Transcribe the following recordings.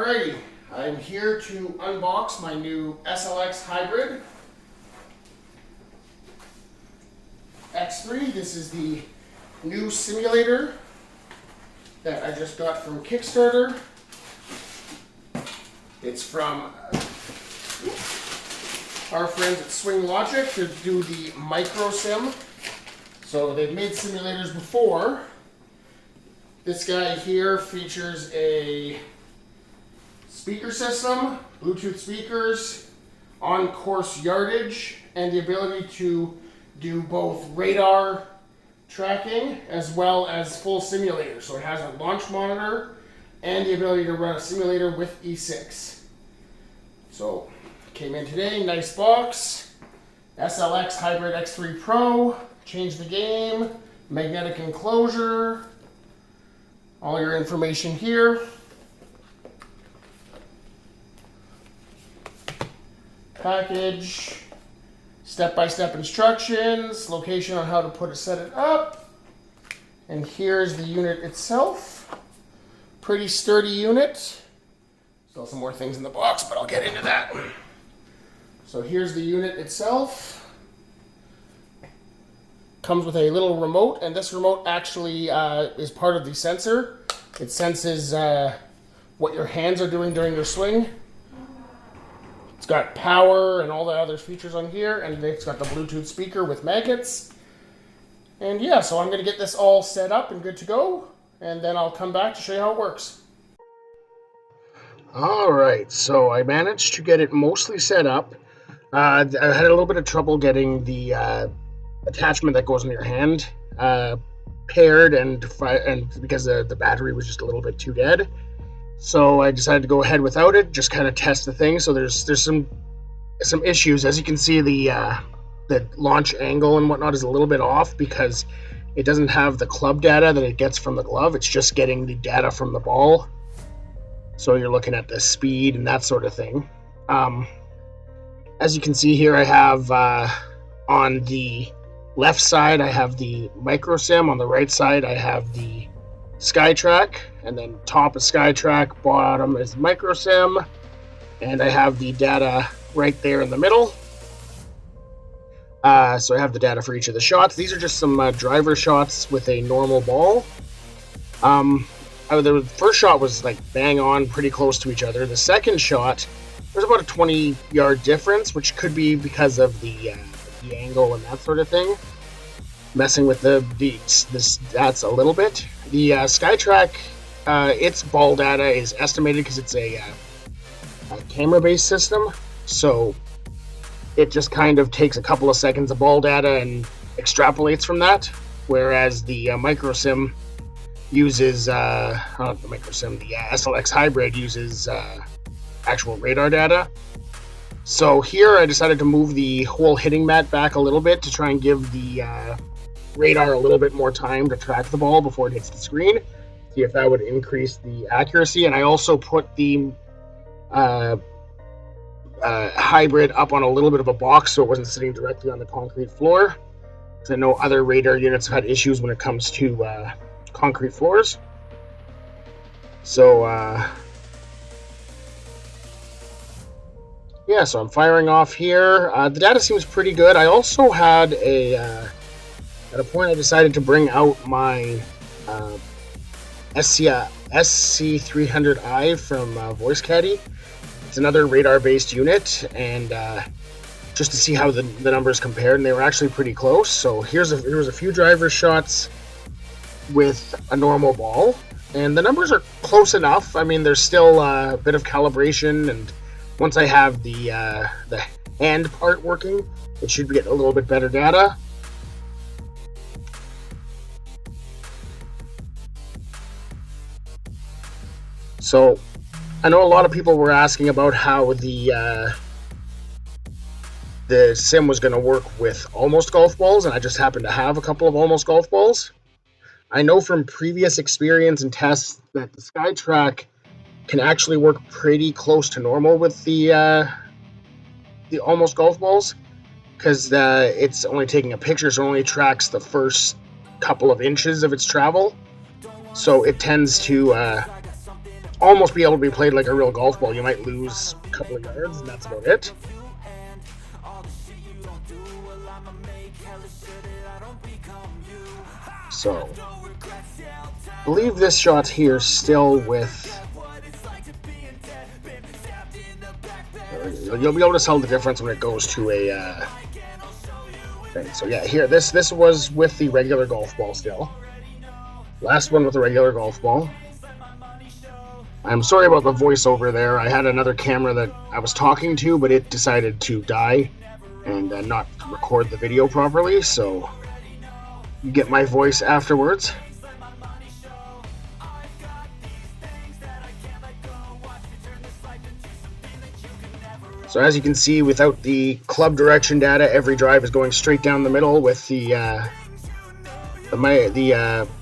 Alrighty, I'm here to unbox my new SLX Hybrid X3. This is the new simulator that I just got from Kickstarter. It's from our friends at Swing Logic to do the micro sim. So they've made simulators before. This guy here features a speaker system, Bluetooth speakers, on-course yardage, and the ability to do both radar tracking as well as full simulator. So it has a launch monitor and the ability to run a simulator with E6. So came in today, nice box. SLX Hybrid X3 Pro, change the game, magnetic enclosure, all your information here. Package, step-by-step instructions, location on how to set it up, and here's the unit itself. Pretty sturdy unit. Still some more things in the box, but I'll get into that. So here's the unit itself. Comes with a little remote, and this remote actually is part of the sensor. It senses what your hands are doing during your swing. It's got power and all the other features on here, and it's got the Bluetooth speaker with magnets. And yeah, so I'm going to get this all set up and good to go, and then I'll come back to show you how it works. Alright, so I managed to get it mostly set up. I had a little bit of trouble getting the attachment that goes in your hand paired, and because the battery was just a little bit too dead. So I decided to go ahead without it, just kind of test the thing. So there's some issues. As you can see, the launch angle and whatnot is a little bit off because it doesn't have the club data that it gets from the glove. It's just getting the data from the ball. So you're looking at the speed and that sort of thing. As you can see here, I have on the left side, I have the micro sim. On the right side, I have the Skytrak, and then top of Skytrak, bottom is micro sim, and I have the data right there in the middle. So I have the data for each of the shots. These are just some driver shots with a normal ball. The first shot was like bang on, pretty close to each other. The second shot, there's about a 20-yard difference, which could be because of the angle and that sort of thing, messing with the stats a little bit. The Skytrak, its ball data is estimated because it's a camera-based system, so it just kind of takes a couple of seconds of ball data and extrapolates from that, whereas the microsim uses, the SLX Hybrid uses actual radar data. So here I decided to move the whole hitting mat back a little bit to try and give the radar a little bit more time to track the ball before it hits the screen, see if that would increase the accuracy. And I also put the hybrid up on a little bit of a box so it wasn't sitting directly on the concrete floor, because I know other radar units have had issues when it comes to concrete floors. So yeah, so I'm firing off here. The data seems pretty good. I also had at a point I decided to bring out my SC300I from Voice Caddy. It's another radar-based unit, and just to see how the numbers compared, and they were actually pretty close. So here's a few driver shots with a normal ball, and the numbers are close enough. I mean, there's still a bit of calibration, and once I have the hand part working, it should get a little bit better data. So I know a lot of people were asking about how the sim was going to work with almost golf balls, and I just happen to have a couple of almost golf balls. I know from previous experience and tests that the Skytrak can actually work pretty close to normal with the almost golf balls, because it's only taking a picture, so it only tracks the first couple of inches of its travel. So it tends to almost be able to be played like a real golf ball. You might lose a couple of yards, and that's about it. So, I believe this shot here still with... You'll be able to tell the difference when it goes to a thing. So yeah, here, this was with the regular golf ball still. Last one with the regular golf ball. I'm sorry about the voiceover there. I had another camera that I was talking to, but it decided to die and not record the video properly, so you get my voice afterwards. So as you can see, without the club direction data, every drive is going straight down the middle. With the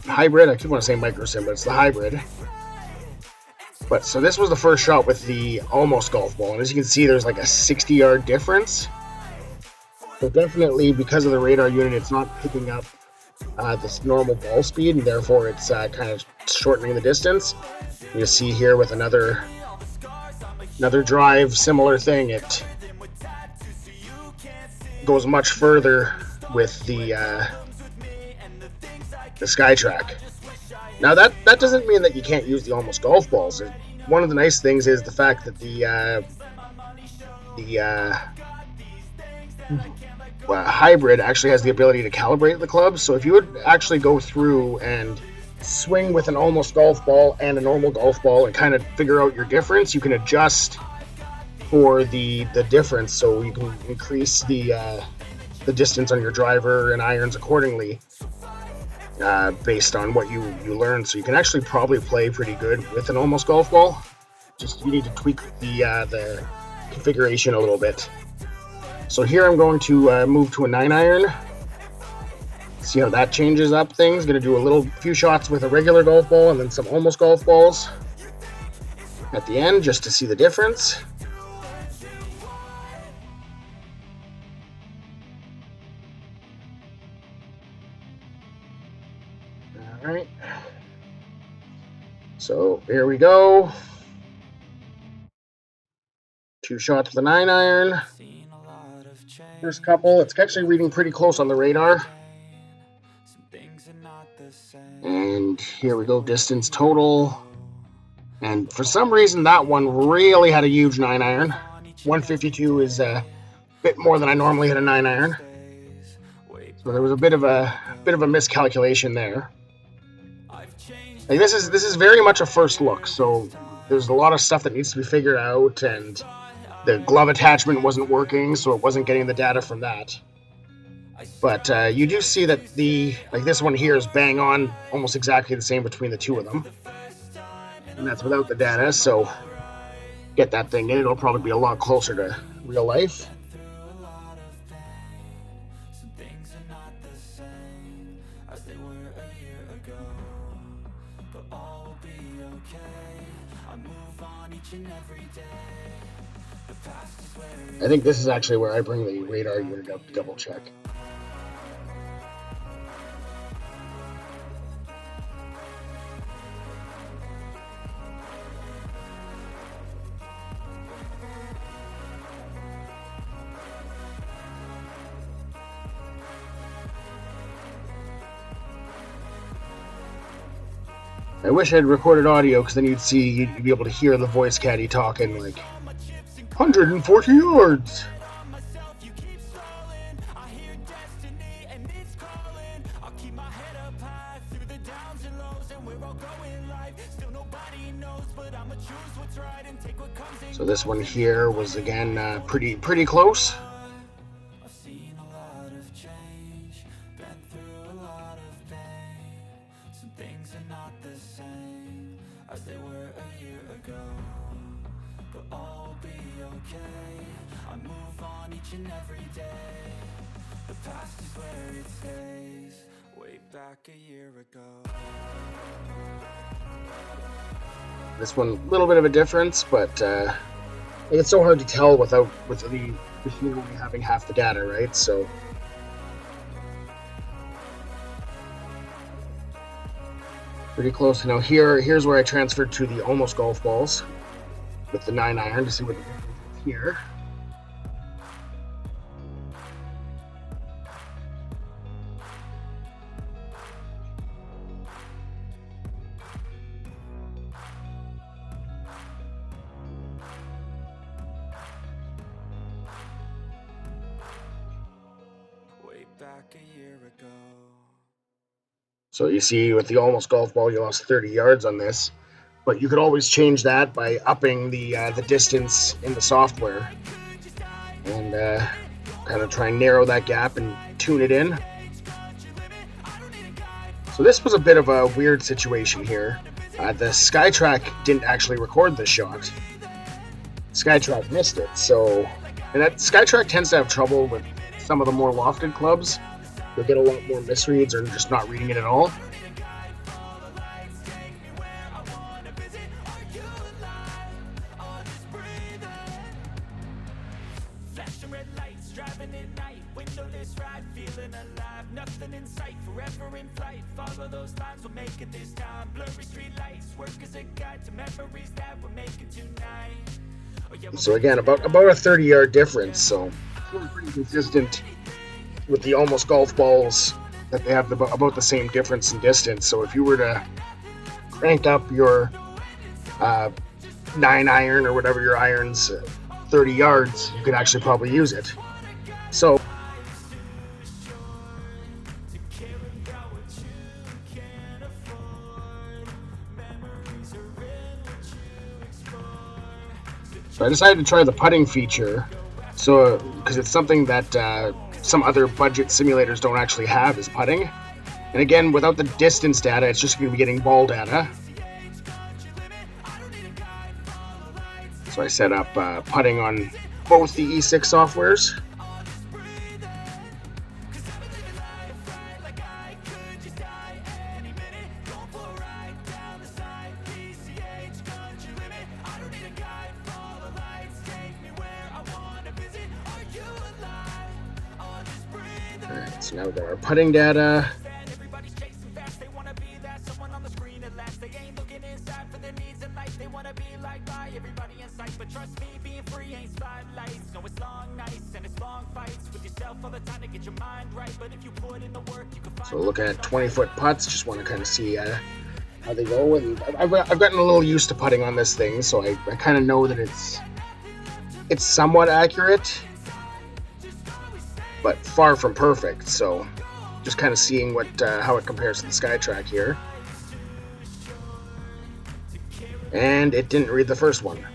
hybrid, I keep wanting to say micro sim, but it's the hybrid. But so this was the first shot with the almost golf ball, and as you can see, there's like a 60-yard difference. So definitely, because of the radar unit, it's not picking up this normal ball speed, and therefore it's kind of shortening the distance. You see here with another drive, similar thing. It goes much further with the Skytrak. Now that doesn't mean that you can't use the almost golf balls. One of the nice things is the fact that the hybrid actually has the ability to calibrate the club. So if you would actually go through and swing with an almost golf ball and a normal golf ball and kind of figure out your difference, you can adjust for the difference, so you can increase the distance on your driver and irons accordingly based on what you learn. So you can actually probably play pretty good with an almost golf ball. Just you need to tweak the configuration a little bit. So here I'm going to move to a 9-iron. See how that changes up things. Going to do a few shots with a regular golf ball and then some almost golf balls at the end, just to see the difference. All right. So here we go. 2 shots with a 9-iron. First couple, it's actually reading pretty close on the radar. And here we go, distance total. And for some reason, that one really had a huge 9-iron. 152 is a bit more than I normally hit a 9-iron. So there was a bit of a miscalculation there. Like this is very much a first look, so there's a lot of stuff that needs to be figured out, and the glove attachment wasn't working, so it wasn't getting the data from that. But you do see that this one here is bang on, almost exactly the same between the two of them. And that's without the data, so get that thing in, it'll probably be a lot closer to real life. I think this is actually where I bring the radar unit up to double check. I wish I had recorded audio, because then you'd be able to hear the voice caddy talking like 140 yards. So this one here was again pretty close. This one, a little bit of a difference, but it's so hard to tell with the machine only having half the data, right? So Pretty close. Now here's where I transferred to the almost golf balls with the 9-iron to see what the difference is here. Way back a year ago. So you see with the almost golf ball, you lost 30 yards on this, but you could always change that by upping the distance in the software and kind of try and narrow that gap and tune it in. So this was a bit of a weird situation here. The Skytrak didn't actually record this shot. Skytrak missed it. So, and that Skytrak tends to have trouble with some of the more lofted clubs. You'll get a lot more misreads or just not reading it at all. Nothing in sight, forever in flight. Follow those lines, we'll make it this time. Blurry street lights, work as a guide to memories that we're making tonight. So again, about a 30-yard difference. So pretty consistent with the almost golf balls that they have about the same difference in distance. So if you were to crank up your 9-iron or whatever your irons 30 yards, you could actually probably use it. So I decided to try the putting feature, so because it's something that some other budget simulators don't actually have, is putting. And again, without the distance data, it's just going to be getting ball data. So I set up putting on both the E6 softwares. Alright, so now we've got our putting data. So looking at 20-foot putts, just want to kind of see how they go. And I've gotten a little used to putting on this thing, so I kind of know that it's somewhat accurate, but far from perfect. So just kind of seeing how it compares to the Skytrak here. And it didn't read the first one,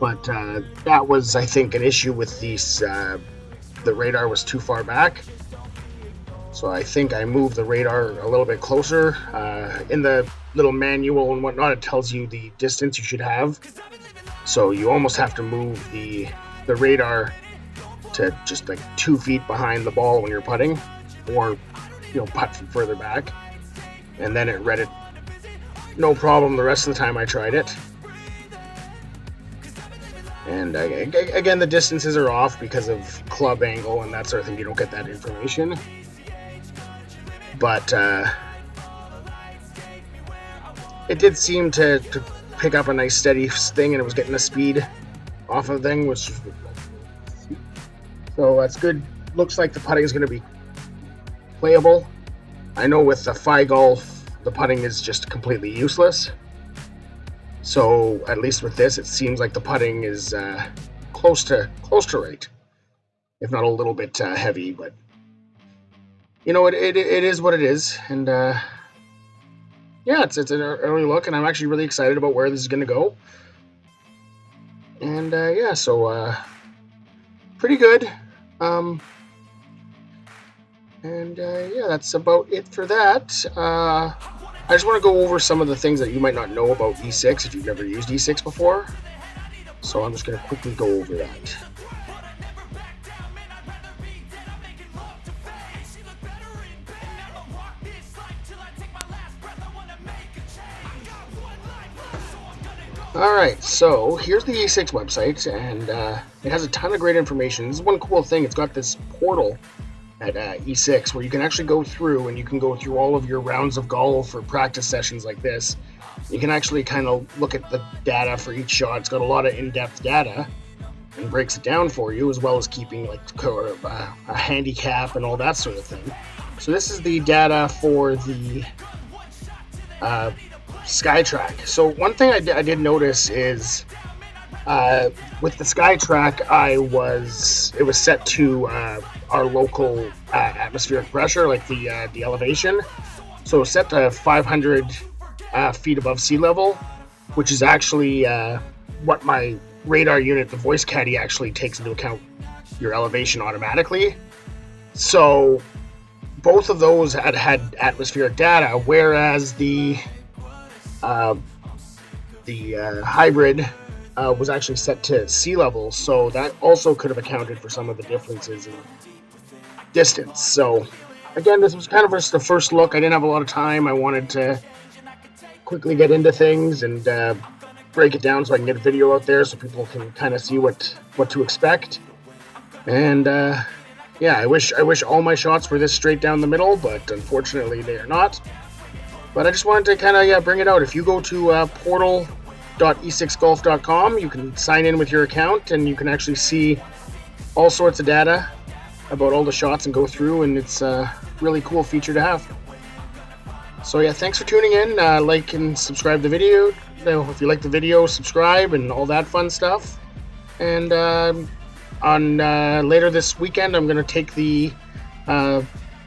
but that was, I think, an issue with these. The radar was too far back, so I think I moved the radar a little bit closer. In the little manual and whatnot, it tells you the distance you should have, so you almost have to move the radar to just like 2 feet behind the ball when you're putting, or putt from further back, and then it read it no problem the rest of the time I tried it. And again, the distances are off because of club angle and that sort of thing. You don't get that information, but it did seem to pick up a nice steady thing, and it was getting the speed off of the thing, which so that's good. Looks like the putting is going to be playable. I know with the Fi Golf, the putting is just completely useless. So at least with this, it seems like the putting is close to right, if not a little bit heavy. But it is what it is, and yeah, it's an early look, and I'm actually really excited about where this is going to go. And yeah, so pretty good. And yeah, that's about it for that. I just want to go over some of the things that you might not know about E6 if you've never used E6 before. So I'm just going to quickly go over that. Alright, so here's the E6 website, and it has a ton of great information. This is one cool thing. It's got this portal at E6, where you can actually go through and you can go through all of your rounds of golf or practice sessions like this. You can actually kind of look at the data for each shot. It's got a lot of in-depth data and breaks it down for you, as well as keeping like a handicap and all that sort of thing. So this is the data for the Skytrak. So one thing I did notice is with the Skytrak, it was set to our local atmospheric pressure, like the elevation. So set to 500 feet above sea level, which is actually what my radar unit, the voice caddy, actually takes into account your elevation automatically. So both of those had atmospheric data, whereas the hybrid was actually set to sea level, so that also could have accounted for some of the differences in distance. So again, this was kind of just the first look. I didn't have a lot of time. I wanted to quickly get into things and break it down so I can get a video out there so people can kind of see what to expect. And yeah, I wish all my shots were this straight down the middle, but unfortunately they are not. But I just wanted to kind of bring it out. If you go to portal.e6golf.com, you can sign in with your account and you can actually see all sorts of data about all the shots and go through, and it's a really cool feature to have. So yeah, thanks for tuning in. Like and subscribe the video. If you like the video, subscribe and all that fun stuff. And on later this weekend, I'm going to take the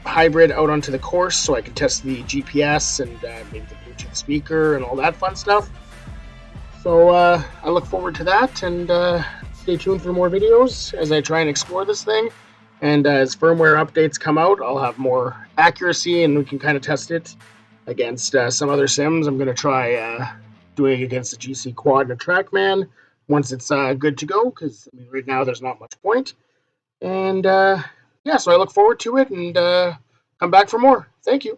hybrid out onto the course so I can test the GPS and maybe the Bluetooth speaker and all that fun stuff. So I look forward to that, and stay tuned for more videos as I try and explore this thing. And as firmware updates come out, I'll have more accuracy and we can kind of test it against some other sims. I'm going to try doing it against the GC Quad and a TrackMan once it's good to go, because I mean, right now there's not much point. And yeah, so I look forward to it, and come back for more. Thank you.